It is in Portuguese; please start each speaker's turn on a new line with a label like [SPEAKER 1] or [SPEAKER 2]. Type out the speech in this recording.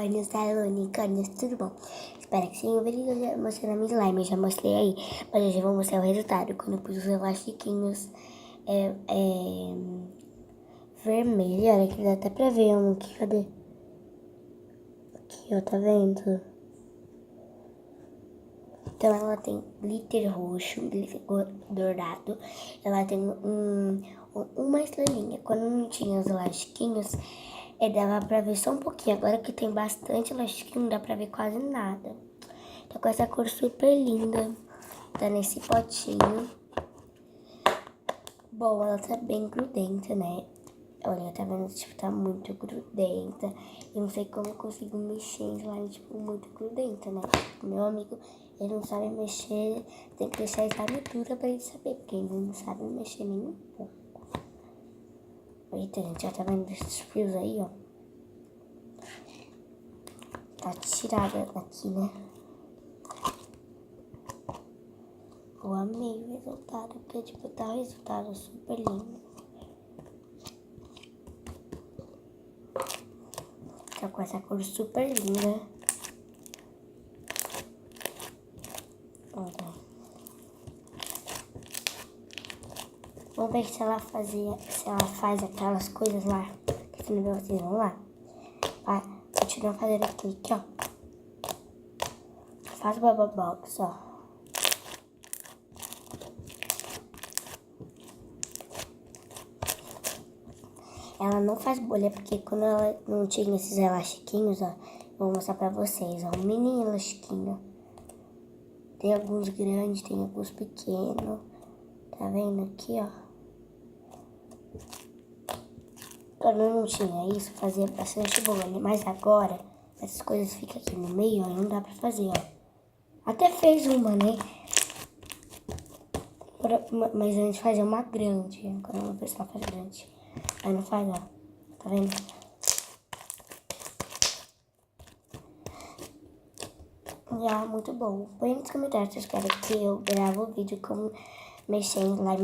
[SPEAKER 1] unicórnios, unicórnios, tudo bom? Espero que sim. O vídeo eu já mostrei na minha slime, eu já mostrei aí, mas hoje eu vou mostrar o resultado. Quando eu pus os elastiquinhos vermelho, olha que dá até pra ver um aqui, cadê? Aqui, ó, tá vendo? Então ela tem glitter roxo, glitter dourado, ela tem uma estrelinha. Quando não tinha os elastiquinhos, dava pra ver só um pouquinho. Agora que tem bastante elastiquinho, não dá pra ver quase nada. Tá com essa cor super linda, tá nesse potinho. Bom, ela tá bem grudenta, né? Olha, tá vendo? Tipo, tá muito grudenta. Eu não sei como eu consigo mexer em slime, tipo, muito grudenta, né? Meu amigo, ele não sabe mexer, tem que deixar a slime dura pra ele saber, porque ele não sabe mexer nem um pouco. Eita, gente, já tá vendo esses fios aí, ó? Tá tirada daqui, né? Eu amei o resultado, porque, tipo, tá um resultado super lindo. Tá com essa cor super linda. Olha. Vamos ver se ela faz aquelas coisas lá. Que você não viu, vocês vão lá. Vai, continua fazendo aqui, ó. Faz o bubble box, ó. Ela não faz bolha, porque quando ela não tinha esses elastiquinhos, ó, eu vou mostrar pra vocês, ó, um mini elastiquinho. Tem alguns grandes, tem alguns pequenos. Tá vendo aqui, ó? Quando não tinha isso, fazia bastante bolha, mas agora essas coisas ficam aqui no meio, ó, não dá pra fazer, ó. Até fez uma, né? Mas a gente fazia uma grande, quando o pessoal faz grande. Aí não faz, ó. Tá vendo? Já, muito bom. Põe nos comentários se vocês querem que eu grave o vídeo como mexer em slime.